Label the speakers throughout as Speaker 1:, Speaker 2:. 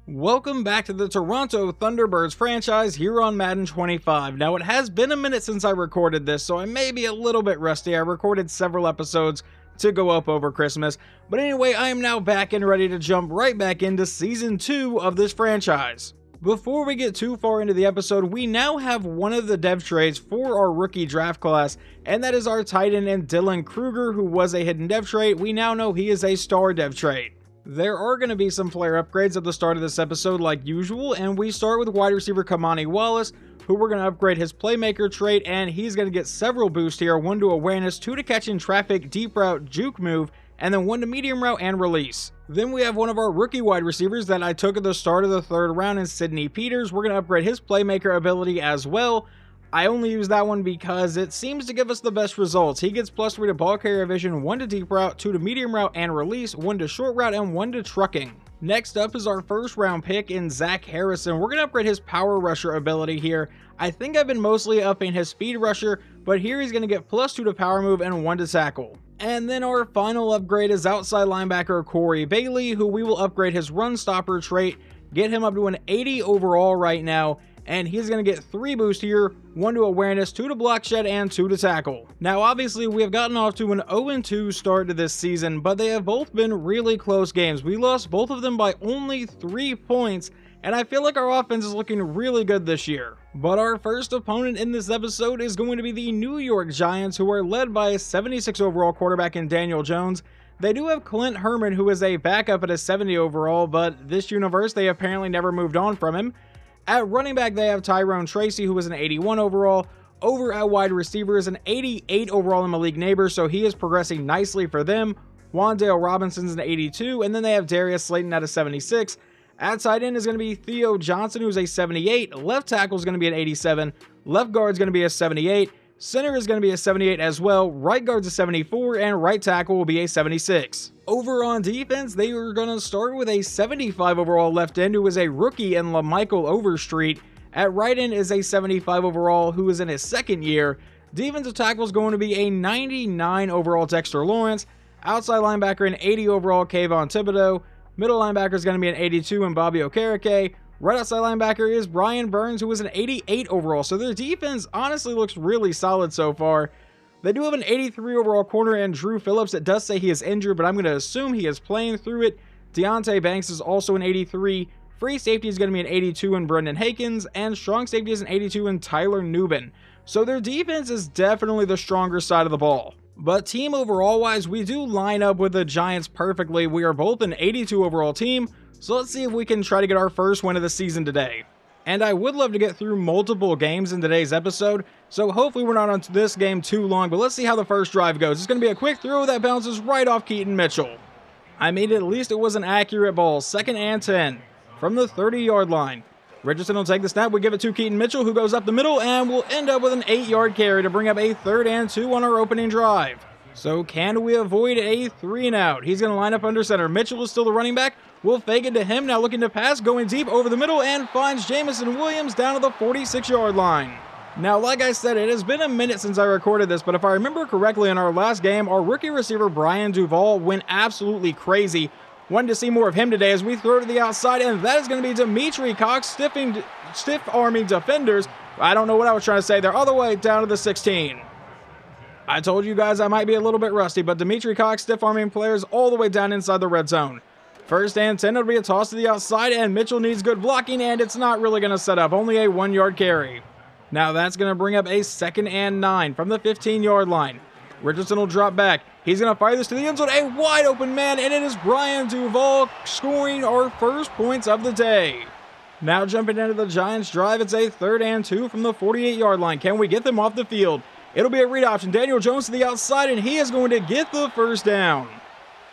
Speaker 1: Welcome back to the Toronto Thunderbirds franchise here on Madden 25. Now, it has been a minute since I recorded this, so I may be a little bit rusty. I recorded several episodes to go up over Christmas. But anyway, I am now back and ready to jump right back into Season 2 of this franchise. Before we get too far into the episode, we now have one of the dev trades for our rookie draft class, and that is our tight end and Dylan Kruger, who was a hidden dev trait. We now know he is a star dev trait. There are going to be some player upgrades at the start of this episode like usual, and we start with wide receiver Kamani Wallace, who we're going to upgrade his playmaker trait, and he's going to get several boosts here, 1 to awareness, 2 to catch in traffic, deep route, juke move, and then 1 to medium route and release. Then we have one of our rookie wide receivers that I took at the start of the 3rd round in Sidney Peters. We're going to upgrade his playmaker ability as well. I only use that one because it seems to give us the best results. He gets +3 to ball carrier vision, 1 to deep route, 2 to medium route and release, 1 to short route, and 1 to trucking. Next up is our 1st round pick in Zach Harrison. We're going to upgrade his power rusher ability here. I think I've been mostly upping his speed rusher, but here he's going to get +2 to power move and 1 to tackle. And then our final upgrade is outside linebacker Corey Bailey, who we will upgrade his run stopper trait, get him up to an 80 overall right now, and he's going to get 3 boosts here, 1 to awareness, 2 to block shed, and 2 to tackle. Now obviously we have gotten off to an 0-2 start to this season, but they have both been really close games. We lost both of them by only 3 points, and I feel like our offense is looking really good this year. But our first opponent in this episode is going to be the New York Giants, who are led by a 76 overall quarterback in Daniel Jones. They do have Clint Herman, who is a backup at a 70 overall, but this universe they apparently never moved on from him. At running back, they have Tyrone Tracy, who is an 81 overall. Over at wide receiver is an 88 overall in Malik Neighbors, so he is progressing nicely for them. Wandale Robinson's an 82, and then they have Darius Slayton at a 76. At tight end is going to be Theo Johnson, who's a 78. Left tackle is going to be an 87. Left guard is going to be a 78. Center is going to be a 78 as well. Right guard's a 74, and right tackle will be a 76. Over on defense, they are going to start with a 75 overall left end, who is a rookie in LaMichael Overstreet. At right end is a 75 overall, who is in his 2nd year. Defensive tackle is going to be a 99 overall Dexter Lawrence. Outside linebacker, an 80 overall Kayvon Thibodeau. Middle linebacker is going to be an 82 in Bobby Okereke. Right outside linebacker is Brian Burns, who is an 88 overall. So their defense honestly looks really solid so far. They do have an 83 overall corner in Drew Phillips. It does say he is injured, but I'm going to assume he is playing through it. Deontay Banks is also an 83. Free safety is going to be an 82 in Brendan Hakins. And strong safety is an 82 in Tyler Nubin. So their defense is definitely the stronger side of the ball. But team overall wise, we do line up with the Giants perfectly. We are both an 82 overall team. So let's see if we can try to get our first win of the season today. And I would love to get through multiple games in today's episode, so hopefully we're not on this game too long, but let's see how the first drive goes. It's going to be a quick throw that bounces right off Keaton Mitchell. I mean, at least it was an accurate ball. 2nd and 10 from the 30-yard line. Richardson will take the snap. We give it to Keaton Mitchell, who goes up the middle, and will end up with an 8-yard carry to bring up a 3rd and 2 on our opening drive. So can we avoid a 3-and-out? He's going to line up under center. Mitchell is still the running back. We'll fake it to him, now looking to pass, going deep over the middle, and finds Jamison Williams down to the 46-yard line. Now, like I said, it has been a minute since I recorded this, but if I remember correctly, in our last game, our rookie receiver Brian Duvall went absolutely crazy. Wanted to see more of him today as we throw to the outside, and that is going to be Dimitri Cox stiff-arming defenders. I don't know what I was trying to say there, all the way down to the 16. I told you guys I might be a little bit rusty, but Dimitri Cox stiff-arming players all the way down inside the red zone. 1st and 10, it'll be a toss to the outside, and Mitchell needs good blocking, and it's not really going to set up. Only a 1-yard carry. Now that's going to bring up a 2nd and 9 from the 15-yard line. Richardson will drop back. He's going to fire this to the end zone. A wide open man, and it is Brian Duvall scoring our first points of the day. Now jumping into the Giants drive, it's a 3rd and 2 from the 48-yard line. Can we get them off the field? It'll be a read option. Daniel Jones to the outside, and he is going to get the 1st down.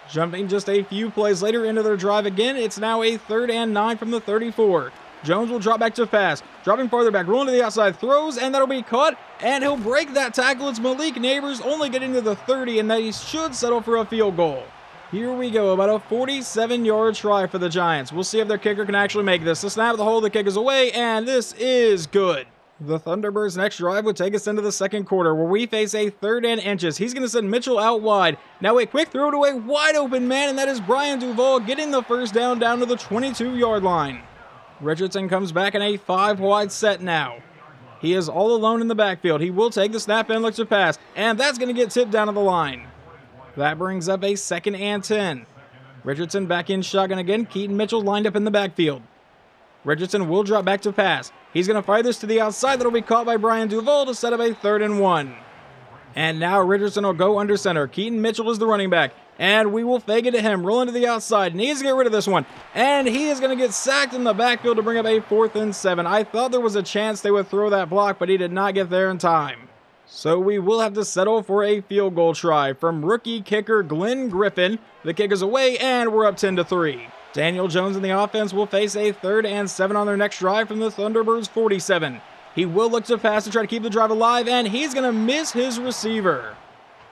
Speaker 1: Jumping just a few plays later into their drive again, it's now a 3rd and 9 from the 34. Jones will drop back to pass. Dropping farther back, rolling to the outside, throws, and that'll be caught, and he'll break that tackle. It's Malik Neighbors only getting to the 30, and they should settle for a field goal. Here we go, about a 47-yard try for the Giants. We'll see if their kicker can actually make this. The snap, the hole, the kick is away, and this is good. The Thunderbirds' next drive would take us into the second quarter, where we face a 3rd and inches. He's going to send Mitchell out wide. Now a quick throw to a wide open man, and that is Brian Duvall getting the first down to the 22-yard line. Richardson comes back in a 5-wide set now. He is all alone in the backfield. He will take the snap and look to pass, and that's going to get tipped down to the line. That brings up a 2nd and 10. Richardson back in shotgun again. Keaton Mitchell lined up in the backfield. Richardson will drop back to pass. He's going to fire this to the outside. That'll be caught by Brian Duvall to set up a 3rd and 1. And now Richardson will go under center. Keaton Mitchell is the running back. And we will fake it to him. Roll into the outside. Needs to get rid of this one. And he is going to get sacked in the backfield to bring up a 4th and 7. I thought there was a chance they would throw that block, but he did not get there in time. So we will have to settle for a field goal try from rookie kicker Glenn Griffin. The kick is away, and we're up 10-3. Daniel Jones in the offense will face a 3rd and 7 on their next drive from the Thunderbirds' 47. He will look to pass to try to keep the drive alive, and he's going to miss his receiver.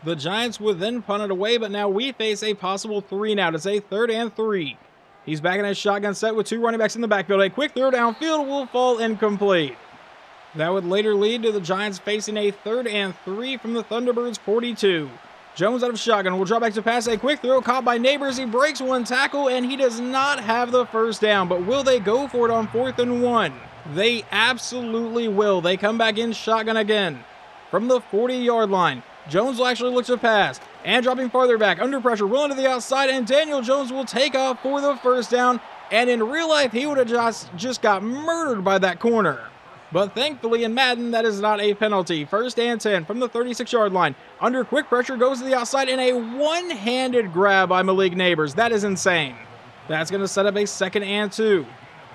Speaker 1: The Giants would then punt it away, but now we face a possible 3 and out. It's a 3rd and 3. He's back in his shotgun set with 2 running backs in the backfield. A quick throw downfield will fall incomplete. That would later lead to the Giants facing a 3rd and 3 from the Thunderbirds' 42. Jones out of shotgun will drop back to pass. A quick throw caught by Neighbors. He breaks one tackle, and he does not have the first down. But will they go for it on 4th and 1? They absolutely will. They come back in shotgun again. From the 40-yard line, Jones will actually look to pass. And dropping farther back, under pressure, rolling to the outside, and Daniel Jones will take off for the first down. And in real life, he would have just got murdered by that corner. But thankfully in Madden, that is not a penalty. 1st and 10 from the 36-yard line. Under quick pressure, goes to the outside, and a one-handed grab by Malik Neighbors. That is insane. That's going to set up a 2nd and 2.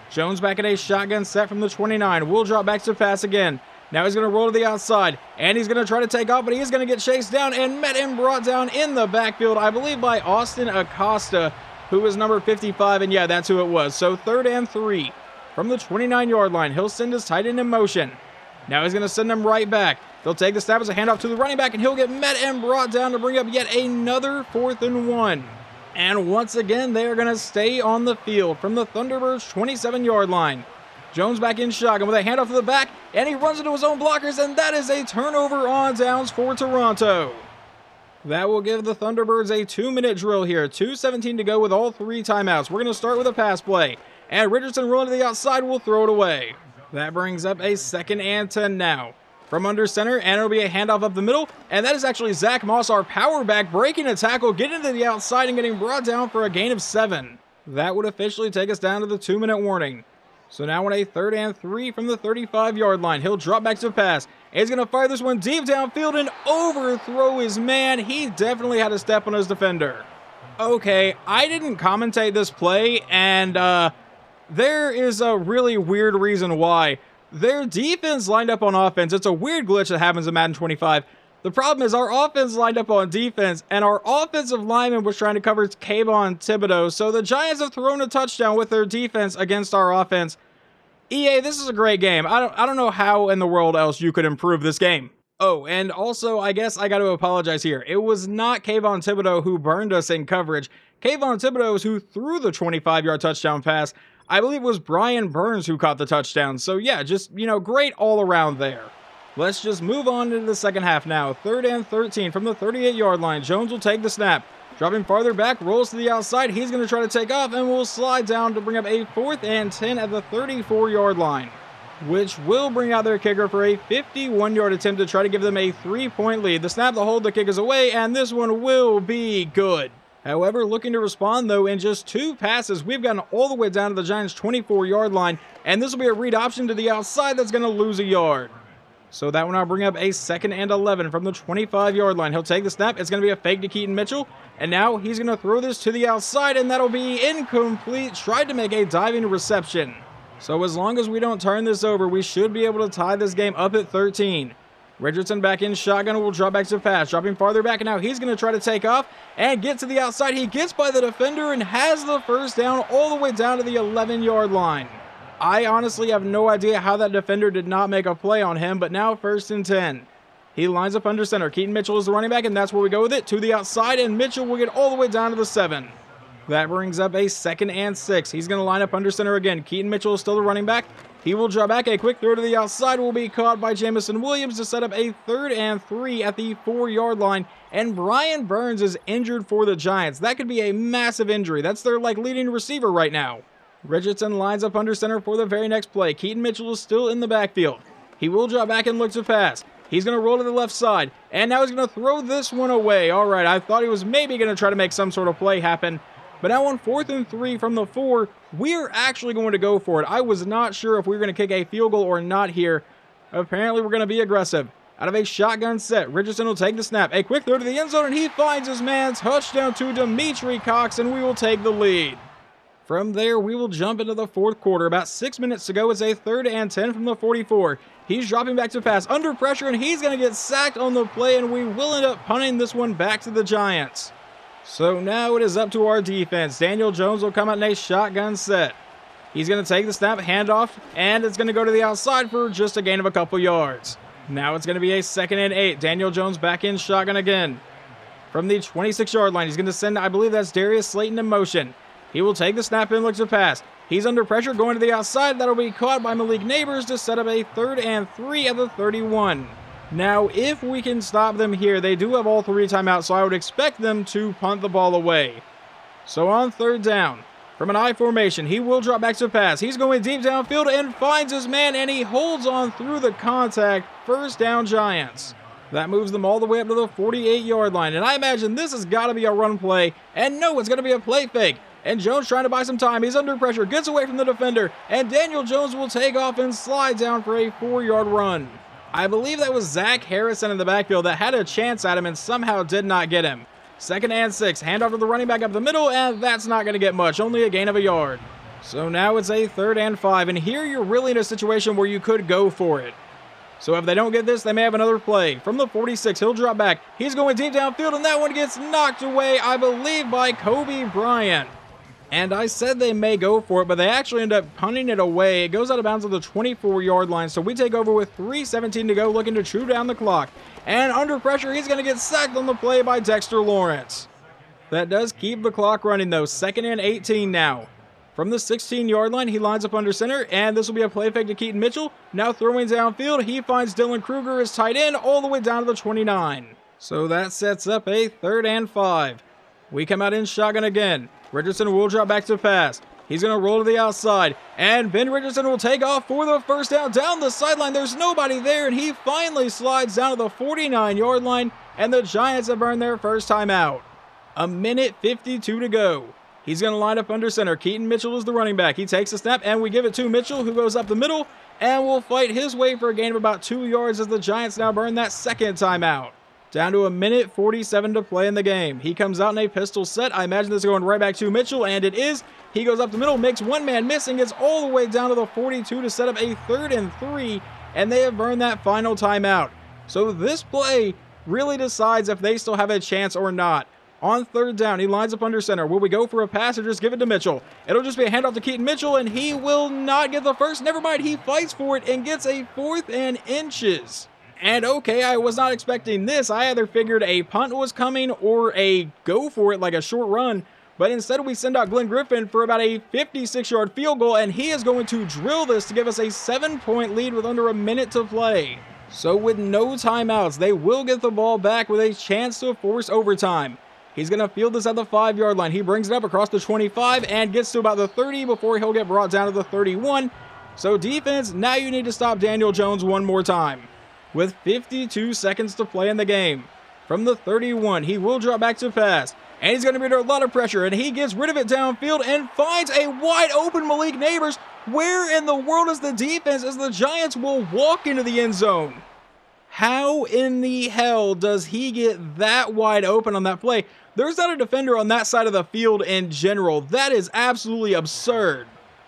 Speaker 1: Jones back at a shotgun set from the 29. Will drop back to pass again. Now he's going to roll to the outside, and he's going to try to take off, but he is going to get chased down and met and brought down in the backfield, I believe by Austin Acosta, who is number 55, and yeah, that's who it was. So 3rd and 3. From the 29-yard line, he'll send his tight end in motion. Now he's going to send him right back. They'll take the snap as a handoff to the running back, and he'll get met and brought down to bring up yet another 4th and 1. And once again, they are going to stay on the field from the Thunderbirds' 27-yard line. Jones back in shotgun with a handoff to the back, and he runs into his own blockers, and that is a turnover on downs for Toronto. That will give the Thunderbirds a 2-minute drill here. 2:17 to go with all 3 timeouts. We're going to start with a pass play. And Richardson rolling to the outside will throw it away. That brings up a 2nd and 10 now. From under center, and it'll be a handoff up the middle. And that is actually Zach Moss, our power back, breaking a tackle, getting to the outside, and getting brought down for a gain of 7. That would officially take us down to the 2-minute warning. So now on a 3rd and 3 from the 35-yard line, he'll drop back to pass. He's going to fire this one deep downfield and overthrow his man. He definitely had a step on his defender. Okay, I didn't commentate this play, and there is a really weird reason why. Their defense lined up on offense. It's a weird glitch that happens in Madden 25. The problem is our offense lined up on defense, and our offensive lineman was trying to cover Kayvon Thibodeau, so the Giants have thrown a touchdown with their defense against our offense. EA, this is a great game. I don't know how in the world else you could improve this game. Oh, and also, I guess I got to apologize here. It was not Kayvon Thibodeau who burned us in coverage. Kayvon Thibodeau is who threw the 25-yard touchdown pass. I believe it was Brian Burns who caught the touchdown. So yeah, just, great all around there. Let's just move on into the second half now. 3rd and 13 from the 38-yard line. Jones will take the snap. Dropping farther back, rolls to the outside. He's going to try to take off and will slide down to bring up a 4th and 10 at the 34-yard line, which will bring out their kicker for a 51-yard attempt to try to give them a 3-point lead. The snap, the hold, the kick is away, and this one will be good. However, looking to respond, though, in just 2 passes, we've gotten all the way down to the Giants' 24-yard line, and this will be a read option to the outside that's going to lose a yard. So that will now bring up a 2nd and 11 from the 25-yard line. He'll take the snap. It's going to be a fake to Keaton Mitchell, and now he's going to throw this to the outside, and that'll be incomplete. Tried to make a diving reception. So as long as we don't turn this over, we should be able to tie this game up at 13. Richardson back in shotgun will drop back to pass, dropping farther back, and now he's going to try to take off and get to the outside. He gets by the defender and has the first down all the way down to the 11-yard line. I honestly have no idea how that defender did not make a play on him, but now 1st and 10. He lines up under center. Keaton Mitchell is the running back, and that's where we go with it. To the outside, and Mitchell will get all the way down to the 7. That brings up a 2nd and 6. He's going to line up under center again. Keaton Mitchell is still the running back. He will draw back. A quick throw to the outside will be caught by Jamison Williams to set up a 3rd and 3 at the 4-yard line. And Brian Burns is injured for the Giants. That could be a massive injury. That's their leading receiver right now. Richardson lines up under center for the very next play. Keaton Mitchell is still in the backfield. He will drop back and look to pass. He's going to roll to the left side. And now he's going to throw this one away. All right, I thought he was maybe going to try to make some sort of play happen. But now on 4th and 3 from the 4, we're actually going to go for it. I was not sure if we were going to kick a field goal or not here. Apparently, we're going to be aggressive. Out of a shotgun set, Richardson will take the snap. A quick throw to the end zone, and he finds his man. Touchdown to Dimitri Cox, and we will take the lead. From there, we will jump into the 4th quarter. About 6 minutes to go. It's a 3rd and 10 from the 44. He's dropping back to pass under pressure, and he's going to get sacked on the play, and we will end up punting this one back to the Giants. So now it is up to our defense. Daniel Jones will come out in a shotgun set. He's going to take the snap, handoff, and it's going to go to the outside for just a gain of a couple yards. Now it's going to be a 2nd and 8. Daniel Jones back in shotgun again. From the 26-yard line, he's going to send, I believe that's Darius Slayton in motion. He will take the snap and look to pass. He's under pressure going to the outside. That'll be caught by Malik Neighbors to set up a 3rd and 3 at the 31. Now, if we can stop them here, they do have all 3 timeouts, so I would expect them to punt the ball away. So on 3rd down, from an I formation, he will drop back to pass. He's going deep downfield and finds his man, and he holds on through the contact. 1st down Giants. That moves them all the way up to the 48-yard line, and I imagine this has got to be a run play, and no, it's going to be a play fake. And Jones trying to buy some time. He's under pressure, gets away from the defender, and Daniel Jones will take off and slide down for a 4-yard run. I believe that was Zach Harrison in the backfield that had a chance at him and somehow did not get him. 2nd and 6, handoff to the running back up the middle, and that's not going to get much, only a gain of a yard. So now it's a 3rd and 5, and here you're really in a situation where you could go for it. So if they don't get this, they may have another play. From the 46, he'll drop back. He's going deep downfield, and that one gets knocked away, I believe, by Kobe Bryant. And I said they may go for it, but they actually end up punting it away. It goes out of bounds on the 24-yard line, so we take over with 3:17 to go, looking to chew down the clock. And under pressure, he's going to get sacked on the play by Dexter Lawrence. That does keep the clock running, though. 2nd and 18 now. From the 16-yard line, he lines up under center, and this will be a play fake to Keaton Mitchell. Now throwing downfield, he finds Dylan Kruger as tight end all the way down to the 29. So that sets up a 3rd and 5. We come out in shotgun again. Richardson will drop back to pass. He's going to roll to the outside, and Ben Richardson will take off for the 1st down down the sideline. There's nobody there, and he finally slides down to the 49-yard line, and the Giants have earned their 1st timeout. 1:52 to go. He's going to line up under center. Keaton Mitchell is the running back. He takes the snap, and we give it to Mitchell, who goes up the middle, and will fight his way for a gain of about 2 yards as the Giants now burn that 2nd timeout. Down to 1:47 to play in the game. He comes out in a pistol set. I imagine this is going right back to Mitchell, and it is. He goes up the middle, makes one man miss, and gets all the way down to the 42 to set up a 3rd and 3, and they have burned that final timeout. So this play really decides if they still have a chance or not. On 3rd down, he lines up under center. Will we go for a pass or just give it to Mitchell? It'll just be a handoff to Keaton Mitchell, and he will not get the first. Never mind, he fights for it and gets a 4th and inches. And okay, I was not expecting this. I either figured a punt was coming or a go for it, like a short run. But instead we send out Glenn Griffin for about a 56-yard field goal, and he is going to drill this to give us a 7-point lead with under a minute to play. So with no timeouts, they will get the ball back with a chance to force overtime. He's going to field this at the 5-yard line. He brings it up across the 25 and gets to about the 30 before he'll get brought down to the 31. So defense, now you need to stop Daniel Jones one more time. With 52 seconds to play in the game. From the 31, he will drop back to pass. And he's going to be under a lot of pressure. And he gets rid of it downfield and finds a wide open Malik Neighbors. Where in the world is the defense as the Giants will walk into the end zone? How in the hell does he get that wide open on that play? There's not a defender on that side of the field in general. That is absolutely absurd.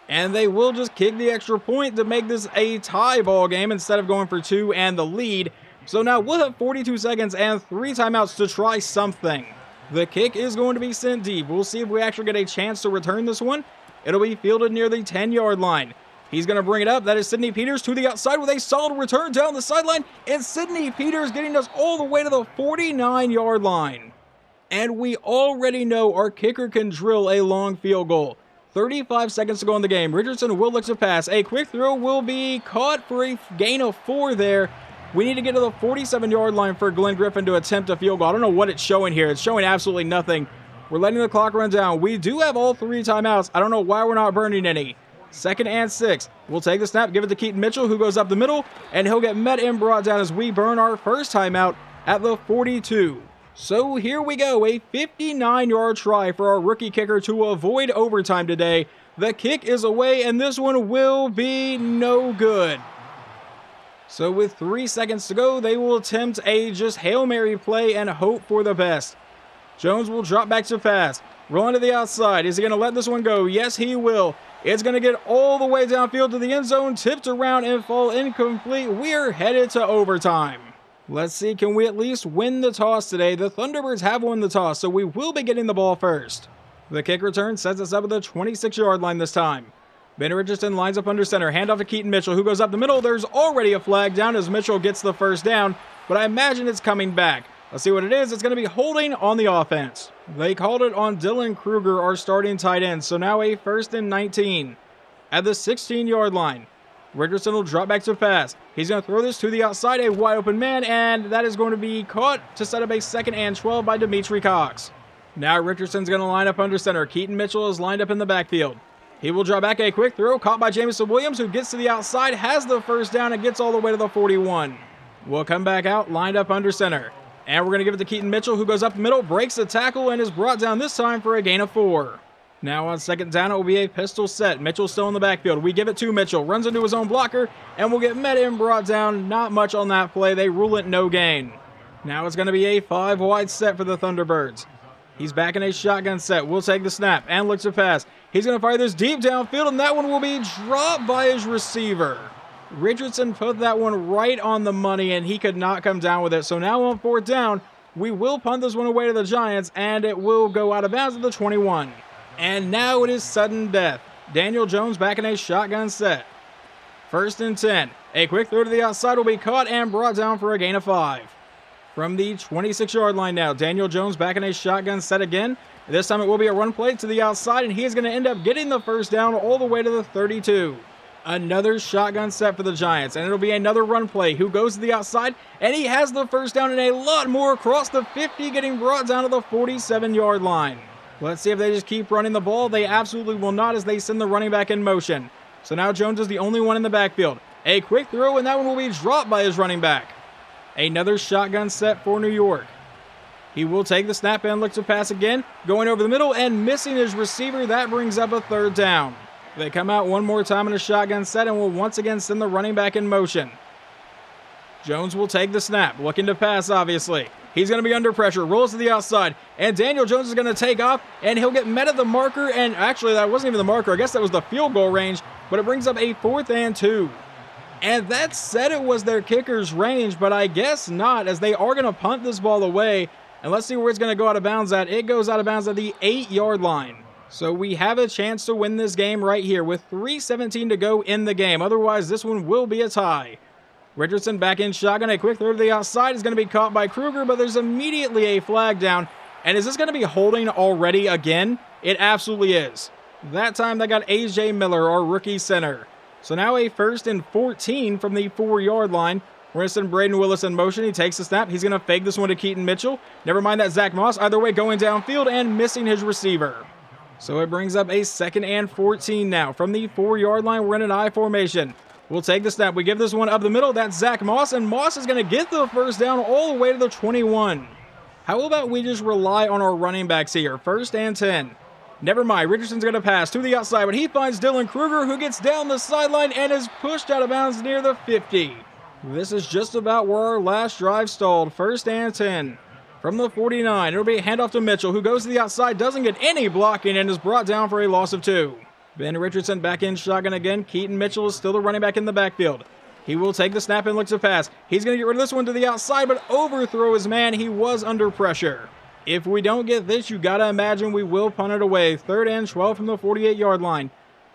Speaker 1: And they will just kick the extra point to make this a tie ball game instead of going for 2 and the lead. So now we'll have 42 seconds and 3 timeouts to try something. The kick is going to be sent deep. We'll see if we actually get a chance to return this one. It'll be fielded near the 10-yard line. He's going to bring it up. That is Sidney Peters to the outside with a solid return down the sideline. And Sidney Peters getting us all the way to the 49-yard line. And we already know our kicker can drill a long field goal. 35 seconds to go in the game. Richardson will look to pass. A quick throw will be caught for a gain of 4 there. We need to get to the 47-yard line for Glenn Griffin to attempt a field goal. I don't know what it's showing here. It's showing absolutely nothing. We're letting the clock run down. We do have all 3 timeouts. I don't know why we're not burning any. 2nd and 6. We'll take the snap, give it to Keaton Mitchell, who goes up the middle, and he'll get met and brought down as we burn our first timeout at the 42. So here we go, a 59-yard try for our rookie kicker to avoid overtime today. The kick is away, and this one will be no good. So with 3 seconds to go, they will attempt a just Hail Mary play and hope for the best. Jones will drop back to pass. Rolling to the outside. Is he going to let this one go? Yes, he will. It's going to get all the way downfield to the end zone, tipped around and fall incomplete. We're headed to overtime. Let's see, can we at least win the toss today? The Thunderbirds have won the toss, so we will be getting the ball first. The kick return sets us up at the 26-yard line this time. Ben Richardson lines up under center. Handoff to Keaton Mitchell, who goes up the middle. There's already a flag down as Mitchell gets the first down, but I imagine it's coming back. Let's see what it is. It's going to be holding on the offense. They called it on Dylan Kruger, our starting tight end, so now a 1st and 19. At the 16-yard line, Richardson will drop back to pass. He's going to throw this to the outside, a wide open man, and that is going to be caught to set up a 2nd and 12 by Dimitri Cox. Now Richardson's going to line up under center. Keaton Mitchell is lined up in the backfield. He will drop back, a quick throw, caught by Jameson Williams, who gets to the outside, has the first down, and gets all the way to the 41. We'll come back out, lined up under center. And we're going to give it to Keaton Mitchell, who goes up the middle, breaks the tackle, and is brought down this time for a gain of 4. Now on 2nd down, it will be a pistol set. Mitchell still in the backfield. We give it to Mitchell. Runs into his own blocker, and will get met and brought down. Not much on that play. They rule it no gain. Now it's going to be a 5-wide set for the Thunderbirds. He's back in a shotgun set. We'll take the snap and look to pass. He's going to fire this deep downfield, and that one will be dropped by his receiver. Richardson put that one right on the money, and he could not come down with it. So now on 4th down, we will punt this one away to the Giants, and it will go out of bounds at the 21. And now it is sudden death. Daniel Jones back in a shotgun set. 1st and 10. A quick throw to the outside will be caught and brought down for a gain of 5. From the 26-yard line now, Daniel Jones back in a shotgun set again. This time it will be a run play to the outside, and he is going to end up getting the first down all the way to the 32. Another shotgun set for the Giants, and it'll be another run play. Who goes to the outside, and he has the first down and a lot more across the 50, getting brought down to the 47-yard line. Let's see if they just keep running the ball. They absolutely will not, as they send the running back in motion. So now Jones is the only one in the backfield. A quick throw, and that one will be dropped by his running back. Another shotgun set for New York. He will take the snap and look to pass again, going over the middle and missing his receiver. That brings up a 3rd down. They come out one more time in a shotgun set and will once again send the running back in motion. Jones will take the snap, looking to pass, obviously. He's going to be under pressure, rolls to the outside, and Daniel Jones is going to take off, and he'll get met at the marker, and actually that wasn't even the marker. I guess that was the field goal range, but it brings up a 4th and 2. And that said it was their kicker's range, but I guess not, as they are going to punt this ball away. And let's see where it's going to go out of bounds at. It goes out of bounds at the 8-yard line. So we have a chance to win this game right here with 3:17 to go in the game. Otherwise, this one will be a tie. Richardson back in shotgun. A quick throw to the outside is going to be caught by Kruger, but there's immediately a flag down. And is this going to be holding already again? It absolutely is. That time they got A.J. Miller, our rookie center. So now a 1st and 14 from the 4-yard line. We're going to send Braden Willis in motion. He takes the snap. He's going to fake this one to Keaton Mitchell. Never mind that Zach Moss. Either way, going downfield and missing his receiver. So it brings up a 2nd and 14 now. From the 4-yard line, we're in an I formation. We'll take the snap. We give this one up the middle. That's Zach Moss, and Moss is going to get the first down all the way to the 21. How about we just rely on our running backs here? 1st and 10. Never mind. Richardson's going to pass to the outside, but he finds Dylan Kruger, who gets down the sideline and is pushed out of bounds near the 50. This is just about where our last drive stalled. 1st and 10. From the 49, it'll be a handoff to Mitchell, who goes to the outside, doesn't get any blocking, and is brought down for a loss of 2. Ben Richardson back in shotgun again. Keaton Mitchell is still the running back in the backfield. He will take the snap and look to pass. He's going to get rid of this one to the outside, but overthrow his man. He was under pressure. If we don't get this, you got to imagine we will punt it away. 3rd and 12 from the 48-yard line.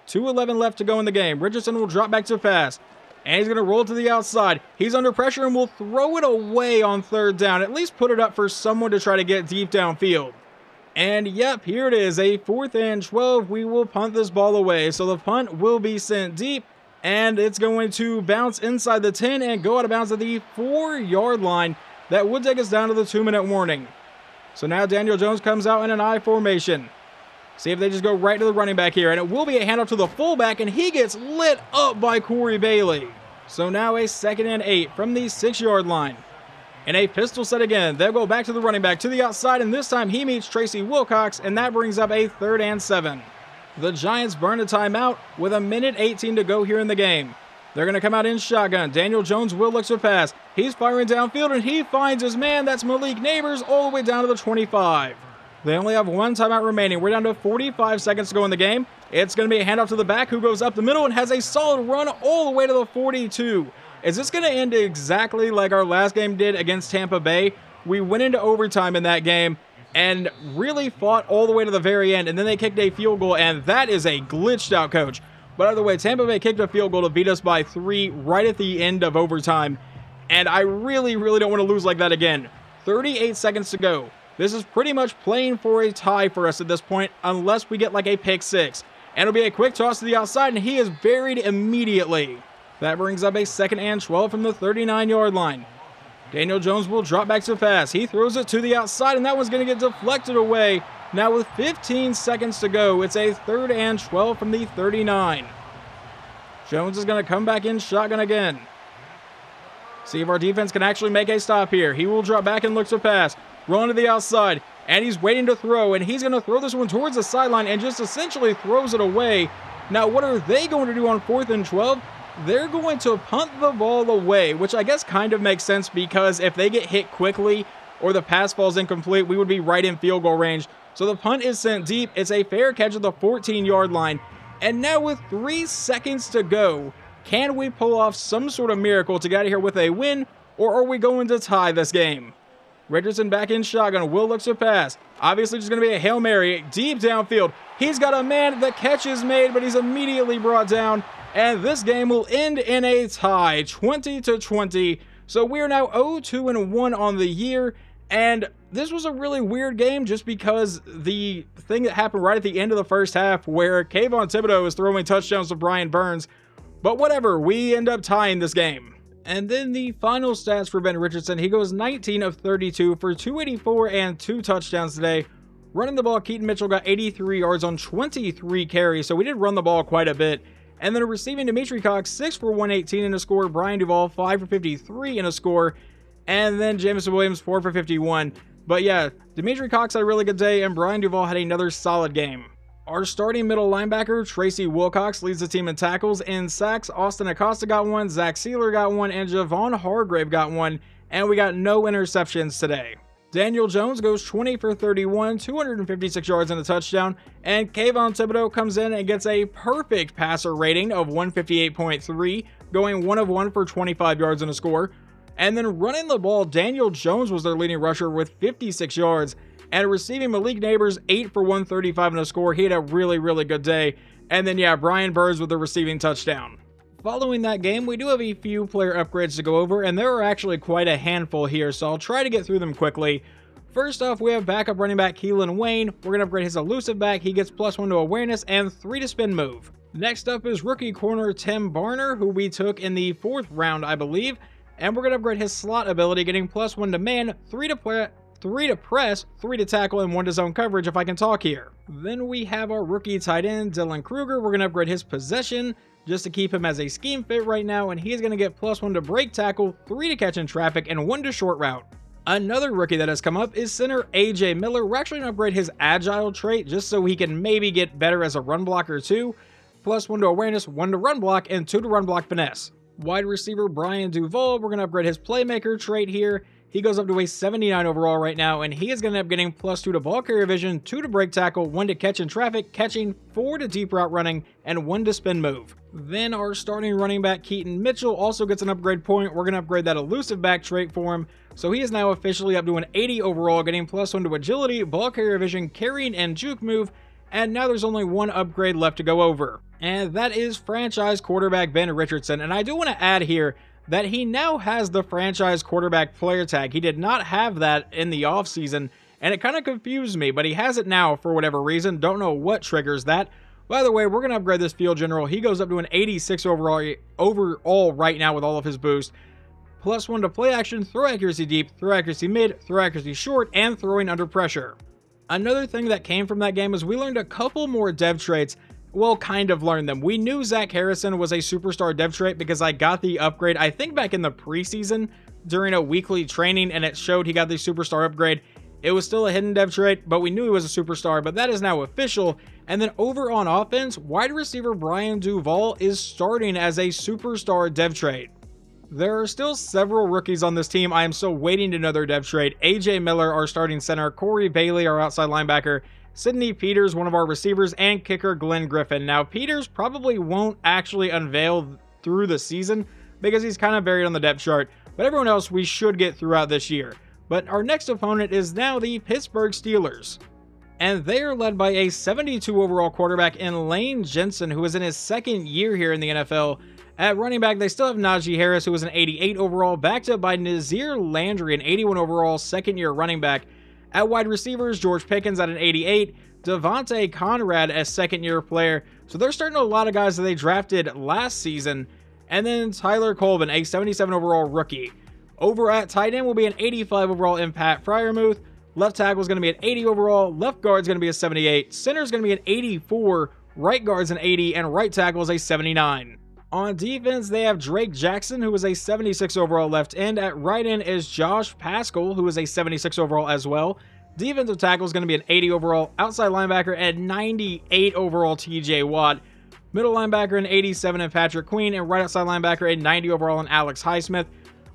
Speaker 1: 2:11 left to go in the game. Richardson will drop back to pass. And he's going to roll to the outside. He's under pressure and will throw it away on third down. At least put it up for someone to try to get deep downfield. And yep, here it is, a 4th and 12. We will punt this ball away. So the punt will be sent deep, and it's going to bounce inside the 10 and go out of bounds at the 4-yard line. That would take us down to the 2-minute warning. So now Daniel Jones comes out in an I formation. See if they just go right to the running back here, and it will be a handoff to the fullback, and he gets lit up by Corey Bailey. So now a 2nd and 8 from the 6-yard line. And a pistol set again. They'll go back to the running back to the outside, and this time he meets Tracy Wilcox, and that brings up a 3rd and 7. The Giants burn a timeout with 1:18 to go here in the game. They're going to come out in shotgun. Daniel Jones will look to pass. He's firing downfield, and he finds his man. That's Malik Neighbors all the way down to the 25. They only have 1 timeout remaining. We're down to 45 seconds to go in the game. It's going to be a handoff to the back, who goes up the middle and has a solid run all the way to the 42. Is this going to end exactly like our last game did against Tampa Bay? We went into overtime in that game and really fought all the way to the very end, and then they kicked a field goal, and that is a glitched out coach. But either way, Tampa Bay kicked a field goal to beat us by 3 right at the end of overtime, and I really don't want to lose like that again. 38 seconds to go. This is pretty much playing for a tie for us at this point, unless we get like a pick 6. And it'll be a quick toss to the outside, and he is buried immediately. That brings up a 2nd and 12 from the 39-yard line. Daniel Jones will drop back to pass. He throws it to the outside, and that one's going to get deflected away. Now with 15 seconds to go, it's a 3rd and 12 from the 39. Jones is going to come back in shotgun again. See if our defense can actually make a stop here. He will drop back and look to pass. Rolling to the outside, and he's waiting to throw, and he's going to throw this one towards the sideline and just essentially throws it away. Now, what are they going to do on 4th and 12? They're going to punt the ball away, which I guess kind of makes sense because if they get hit quickly or the pass falls incomplete, we would be right in field goal range. So the punt is sent deep. It's a fair catch at the 14-yard line. And now with 3 seconds to go, can we pull off some sort of miracle to get out of here with a win, or are we going to tie this game? Richardson back in shotgun. Will looks to pass. Obviously just going to be a Hail Mary deep downfield. He's got a man. The catch is made, but he's immediately brought down. And this game will end in a tie, 20-20. So we are now 0-2-1 on the year. And this was a really weird game just because the thing that happened right at the end of the first half where Kayvon Thibodeau is throwing touchdowns to Brian Burns. But whatever, we end up tying this game. And then the final stats for Ben Richardson. He goes 19 of 32 for 284 and 2 touchdowns today. Running the ball, Keaton Mitchell got 83 yards on 23 carries, so we did run the ball quite a bit. And then receiving, Dimitri Cox 6 for 118 in a score. Brian Duvall 5 for 53 in a score. And then Jameson Williams 4 for 51. But yeah, Dimitri Cox had a really good day, and Brian Duvall had another solid game. Our starting middle linebacker, Tracy Wilcox, leads the team in tackles. In sacks, Austin Acosta got 1, Zach Sealer got 1, and Javon Hargrave got 1. And we got no interceptions today. Daniel Jones goes 20 for 31, 256 yards and a touchdown. And Kayvon Thibodeau comes in and gets a perfect passer rating of 158.3, going 1 of 1 for 25 yards and a score. And then running the ball, Daniel Jones was their leading rusher with 56 yards. And receiving, Malik Neighbors 8 for 135 in a score. He had a really good day. And then yeah, Brian Burns with the receiving touchdown. Following that game, we do have a few player upgrades to go over, and there are actually quite a handful here, so I'll try to get through them quickly. First off, we have backup running back Keelan Wayne. We're going to upgrade his elusive back. He gets +1 to awareness and 3 to spin move. Next up is rookie corner Tim Barner, who we took in the 4th round, I believe. And we're going to upgrade his slot ability, getting +1 to man, 3 to press, 3 to tackle, and 1 to zone coverage if I can talk here. Then we have our rookie tight end, Dylan Kruger. We're going to upgrade his possession just to keep him as a scheme fit right now, and he's going to get +1 to break tackle, 3 to catch in traffic, and 1 to short route. Another rookie that has come up is center AJ Miller. We're actually going to upgrade his agile trait just so he can maybe get better as a run blocker too. +1 to awareness, 1 to run block, and 2 to run block finesse. Wide receiver Brian Duvall, we're going to upgrade his playmaker trait here. He goes up to a 79 overall right now, and he is going to end up getting +2 to ball carrier vision, 2 to break tackle, 1 to catch in traffic, catching, 4 to deep route running, and 1 to spin move. Then our starting running back Keaton Mitchell also gets an upgrade point. We're going to upgrade that elusive back trait for him. So he is now officially up to an 80 overall, getting +1 to agility, ball carrier vision, carrying, and juke move. and now there's only one upgrade left to go over, and that is franchise quarterback Ben Richardson. And I do want to add here that he now has the franchise quarterback player tag. He did not have that in the offseason, and it kind of confused me, but he has it now for whatever reason. Don't know what triggers that. By the way, we're going to upgrade this field general. He goes up to an 86 overall right now with all of his boosts. +1 to play action, throw accuracy deep, throw accuracy mid, throw accuracy short, and throwing under pressure. Another thing that came from that game is we learned a couple more dev traits. Well, kind of learned them. We knew Zach Harrison was a superstar dev trait because I got the upgrade, I think back in the preseason during a weekly training, and it showed he got the superstar upgrade. It was still a hidden dev trait, but we knew he was a superstar, but that is now official. And then over on offense, wide receiver Brian Duvall is starting as a superstar dev trait. There are still several rookies on this team. I am still waiting to know their dev trait. AJ Miller, our starting center, Corey Bailey, our outside linebacker, Sidney Peters, one of our receivers, and kicker Glenn Griffin. Now, Peters probably won't actually unveil through the season because he's kind of buried on the depth chart, but everyone else we should get throughout this year. But our next opponent is now the Pittsburgh Steelers, and they are led by a 72 overall quarterback in Lane Jensen, who is in his second year here in the NFL. At running back, they still have Najee Harris, who was an 88 overall, backed up by Nazir Landry, an 81 overall second-year running back. At wide receivers, George Pickens at an 88, Devontae Conrad as second-year player. So they're starting a lot of guys that they drafted last season. And then Tyler Colvin, a 77 overall rookie. Over at tight end will be an 85 overall in Pat Freiermuth. Left tackle is going to be an 80 overall. Left guard is going to be a 78. Center is going to be an 84. Right guard is an 80. And right tackle is a 79. On defense, they have Drake Jackson, who is a 76 overall left end. At right end is Josh Paschal, who is a 76 overall as well. Defensive tackle is going to be an 80 overall. Outside linebacker at 98 overall TJ Watt. Middle linebacker an 87 and Patrick Queen. And right outside linebacker a 90 overall and Alex Highsmith.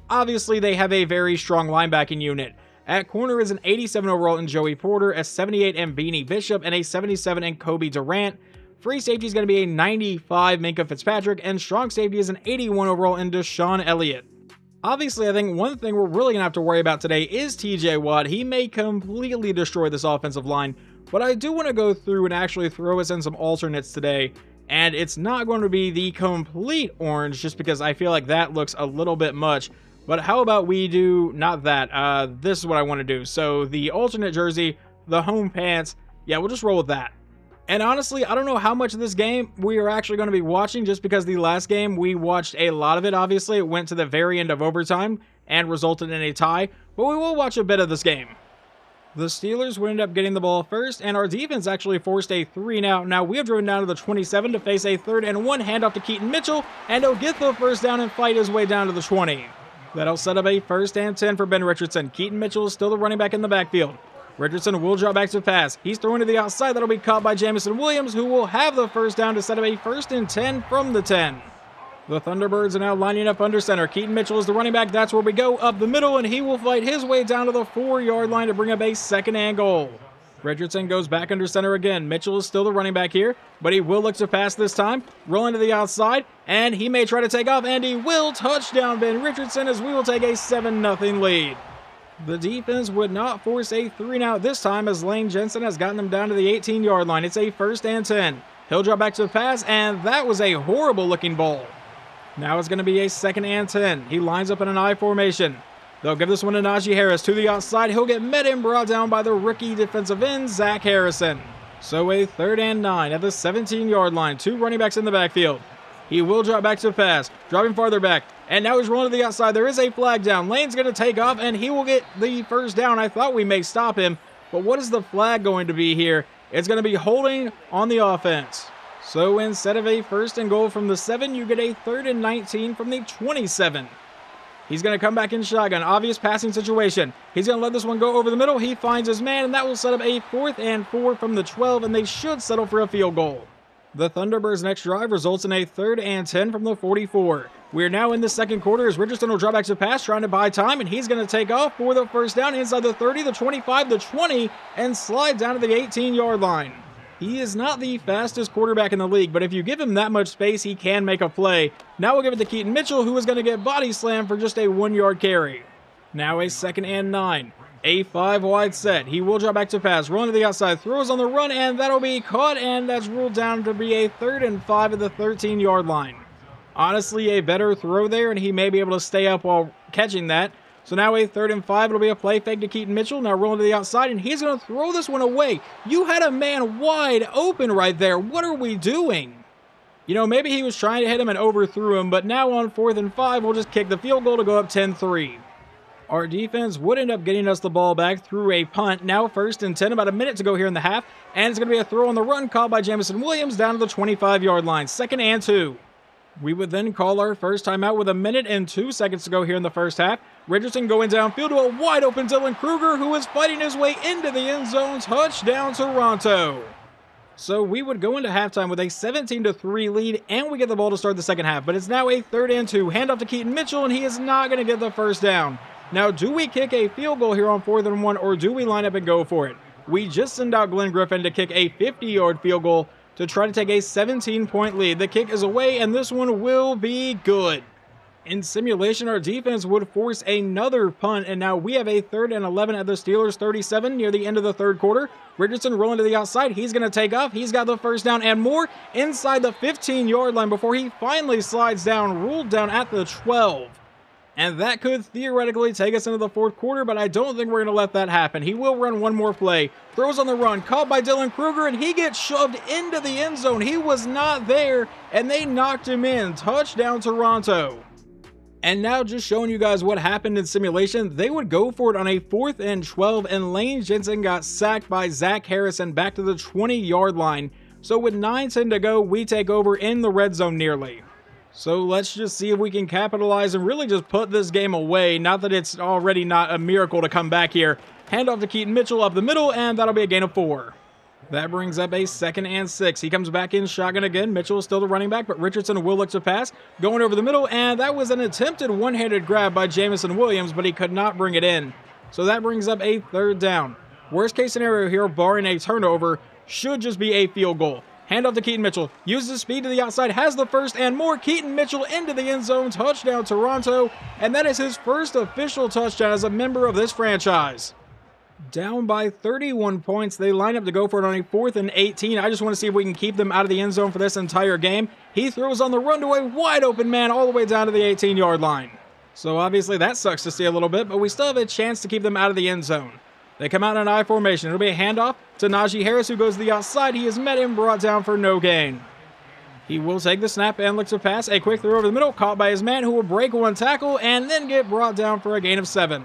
Speaker 1: Obviously, they have a very strong linebacking unit. At corner is an 87 overall in Joey Porter, a 78 in Beanie Bishop, and a 77 in Kobe Durant. Free safety is going to be a 95 Minkah Fitzpatrick, and strong safety is an 81 overall in Deshaun Elliott. Obviously, I think one thing we're really going to have to worry about today is TJ Watt. He may completely destroy this offensive line, but I do want to go through and actually throw us in some alternates today. And it's not going to be the complete orange just because I feel like that looks a little bit much. But how about we do not that? This is what I want to do. So the alternate jersey, the home pants, yeah, we'll just roll with that. And honestly, I don't know how much of this game we are actually going to be watching just because the last game we watched a lot of it. Obviously, it went to the very end of overtime and resulted in a tie, but we will watch a bit of this game. The Steelers would end up getting the ball first, and our defense actually forced a 3-and-out. Now we have driven down to the 27 to face a 3rd and 1 handoff to Keaton Mitchell, and he'll get the first down and fight his way down to the 20. That'll set up a 1st and 10 for Ben Richardson. Keaton Mitchell is still the running back in the backfield. Richardson will drop back to pass. He's throwing to the outside. That'll be caught by Jamison Williams, who will have the first down to set up a 1st and 10 from the 10. The Thunderbirds are now lining up under center. Keaton Mitchell is the running back. That's where we go, up the middle, and he will fight his way down to the 4-yard line to bring up a 2nd and goal. Richardson goes back under center again. Mitchell is still the running back here, but he will look to pass this time. Rolling to the outside, and he may try to take off, and he will. Touchdown Ben Richardson, as we will take a 7-0 lead. The defense would not force a 3-and-out this time, as Lane Jensen has gotten them down to the 18-yard line. It's a 1st and 10. He'll drop back to the pass, and that was a horrible-looking ball. Now it's going to be a 2nd and 10. He lines up in an I formation. They'll give this one to Najee Harris to the outside. He'll get met and brought down by the rookie defensive end, Zach Harrison. So a 3rd and 9 at the 17-yard line. 2 running backs in the backfield. He will drop back to pass, dropping farther back, and now he's rolling to the outside. There is a flag down. Lane's going to take off, and he will get the first down. I thought we may stop him, but what is the flag going to be here? It's going to be holding on the offense. So instead of a 1st and goal from the 7, you get a 3rd and 19 from the 27. He's going to come back in shotgun. Obvious passing situation. He's going to let this one go over the middle. He finds his man, and that will set up a 4th and 4 from the 12, and they should settle for a field goal. The Thunderbirds' next drive results in a 3rd and 10 from the 44. We are now in the 2nd quarter as Richardson will drop back to pass, trying to buy time, and he's going to take off for the first down inside the 30, the 25, the 20, and slide down to the 18-yard line. He is not the fastest quarterback in the league, but if you give him that much space, he can make a play. Now we'll give it to Keaton Mitchell, who is going to get body slammed for just a 1-yard carry. Now a 2nd and 9. A 5-wide set. He will drop back to pass, rolling to the outside, throws on the run, and that'll be caught, and that's ruled down to be a 3rd and 5 at the 13-yard line. Honestly, a better throw there, and he may be able to stay up while catching that. So now a 3rd and 5. It'll be a play fake to Keaton Mitchell. Now rolling to the outside, and he's going to throw this one away. You had a man wide open right there. What are we doing? You know, maybe he was trying to hit him and overthrew him, but now on 4th and 5, we'll just kick the field goal to go up 10-3. Our defense would end up getting us the ball back through a punt. Now 1st and 10, about a minute to go here in the half. And it's going to be a throw on the run called by Jamison Williams down to the 25-yard line. 2nd and 2. We would then call our first timeout with a minute and 2 seconds to go here in the first half. Richardson going downfield to a wide open Dylan Kruger, who is fighting his way into the end zone. Touchdown Toronto. So we would go into halftime with a 17-3 lead, and we get the ball to start the second half. But it's now a 3rd and 2. Handoff to Keaton Mitchell, and he is not going to get the first down. Now, do we kick a field goal here on 4th and 1, or do we line up and go for it? We just send out Glenn Griffin to kick a 50-yard field goal to try to take a 17-point lead. The kick is away, and this one will be good. In simulation, our defense would force another punt, and now we have a 3rd and 11 at the Steelers' 37 near the end of the third quarter. Richardson rolling to the outside. He's going to take off. He's got the first down and more inside the 15-yard line before he finally slides down, ruled down at the 12. And that could theoretically take us into the fourth quarter, but I don't think we're going to let that happen. He will run one more play. Throws on the run, caught by Dylan Kruger, and he gets shoved into the end zone. He was not there, and they knocked him in. Touchdown, Toronto. And now just showing you guys what happened in simulation, they would go for it on a 4th and 12, and Lane Jensen got sacked by Zach Harrison back to the 20-yard line. So with 9:10 to go, we take over in the red zone nearly. So let's just see if we can capitalize and really just put this game away. Not that it's already not a miracle to come back here. Handoff to Keaton Mitchell up the middle, and that'll be a gain of 4. That brings up a 2nd and 6. He comes back in shotgun again. Mitchell is still the running back, but Richardson will look to pass. Going over the middle, and that was an attempted one-handed grab by Jamison Williams, but he could not bring it in. So that brings up a 3rd down. Worst case scenario here, barring a turnover, should just be a field goal. Handoff to Keaton Mitchell. Uses speed to the outside. Has the first and more. Keaton Mitchell into the end zone. Touchdown Toronto. And that is his first official touchdown as a member of this franchise. Down by 31 points. They line up to go for it on a 4th and 18. I just want to see if we can keep them out of the end zone for this entire game. He throws on the run to a wide open man all the way down to the 18-yard line. So obviously that sucks to see a little bit, but we still have a chance to keep them out of the end zone. They come out in an I formation. It'll be a handoff to Najee Harris, who goes to the outside. He is met and brought down for no gain. He will take the snap and look to pass. A quick throw over the middle, caught by his man, who will break one tackle and then get brought down for a gain of 7.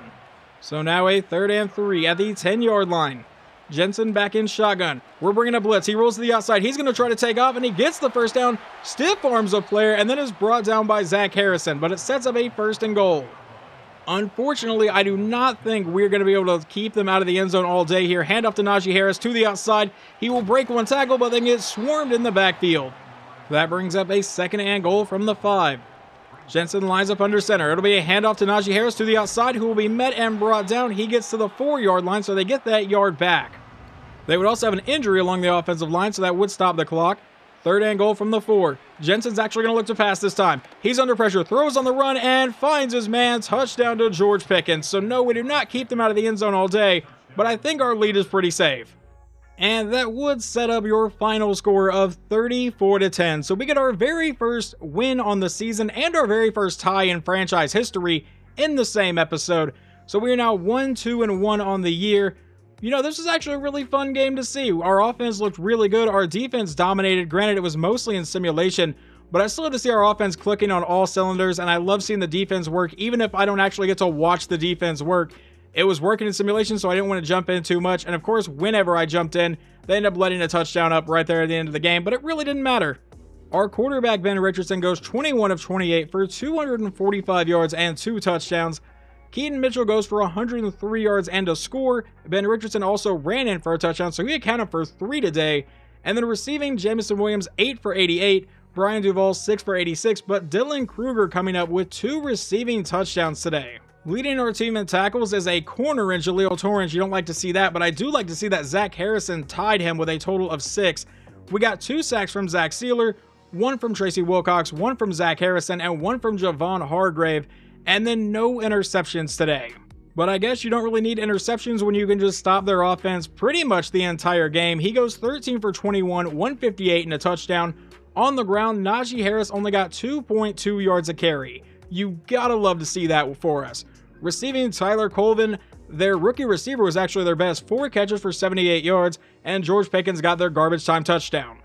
Speaker 1: So now a 3rd and 3 at the 10-yard line. Jensen back in shotgun. We're bringing a blitz. He rolls to the outside. He's going to try to take off, and he gets the first down. Stiff arms a player, and then is brought down by Zach Harrison, but it sets up a 1st and goal. Unfortunately, I do not think we're going to be able to keep them out of the end zone all day here. Handoff to Najee Harris to the outside. He will break one tackle, but then gets swarmed in the backfield. That brings up a 2nd and goal from the 5. Jensen lines up under center. It'll be a handoff to Najee Harris to the outside, who will be met and brought down. He gets to the 4-yard line, so they get that yard back. They would also have an injury along the offensive line, so that would stop the clock. 3rd and goal from the 4. Jensen's actually going to look to pass this time. He's under pressure, throws on the run, and finds his man. Touchdown to George Pickens. So no, we do not keep them out of the end zone all day, but I think our lead is pretty safe. And that would set up your final score of 34-10. So we get our very first win on the season and our very first tie in franchise history in the same episode. So we are now 1-2-1 on the year. You know, this was actually a really fun game to see. Our offense looked really good. Our defense dominated. Granted, it was mostly in simulation, but I still have to see our offense clicking on all cylinders, and I love seeing the defense work, even if I don't actually get to watch the defense work. It was working in simulation, so I didn't want to jump in too much, and of course, whenever I jumped in, they ended up letting a touchdown up right there at the end of the game, but it really didn't matter. Our quarterback, Ben Richardson, goes 21 of 28 for 245 yards and 2 touchdowns. Keaton Mitchell goes for 103 yards and a score. Ben Richardson also ran in for a touchdown, so he accounted for 3 today. And then receiving, Jamison Williams 8 for 88, Brian Duvall 6 for 86, but Dylan Kruger coming up with 2 receiving touchdowns today. Leading our team in tackles is a corner in Jaleel Torrance. You don't like to see that, but I do like to see that Zach Harrison tied him with a total of 6. We got 2 sacks from Zach Sealer, 1 from Tracy Wilcox, 1 from Zach Harrison, and 1 from Javon Hargrave. And then no interceptions today. But I guess you don't really need interceptions when you can just stop their offense pretty much the entire game. He goes 13 for 21, 158 and a touchdown. On the ground, Najee Harris only got 2.2 yards a carry. You gotta love to see that for us. Receiving, Tyler Colvin, their rookie receiver, was actually their best, 4 catches for 78 yards, and George Pickens got their garbage time touchdown.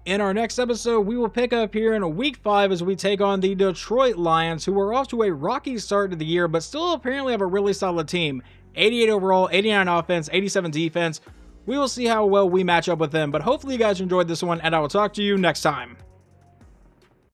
Speaker 1: In our next episode, we will pick up here in week 5 as we take on the Detroit Lions, who are off to a rocky start to the year, but still apparently have a really solid team. 88 overall, 89 offense, 87 defense. We will see how well we match up with them, but hopefully you guys enjoyed this one, and I will talk to you next time.